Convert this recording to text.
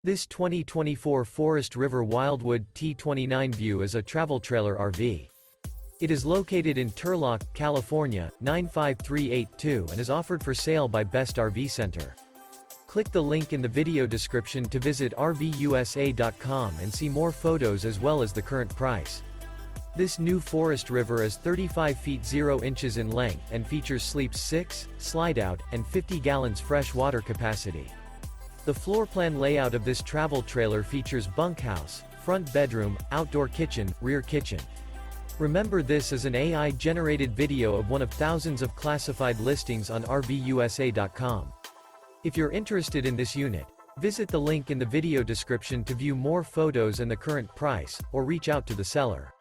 This 2024 Forest River Wildwood T29VIEW is a travel trailer RV. It is located in Turlock, California, 95382 and is offered for sale by Best RV Center. Click the link in the video description to visit RVUSA.com and see more photos as well as the current price. This new Forest River is 35 feet 0 inches in length and features sleeps 6, slide-out, and 50 gallons fresh water capacity. The floor plan layout of this travel trailer features bunkhouse, front bedroom, outdoor kitchen, rear kitchen. Remember, this is an AI-generated video of one of thousands of classified listings on RVUSA.com. If you're interested in this unit, visit the link in the video description to view more photos and the current price, or reach out to the seller.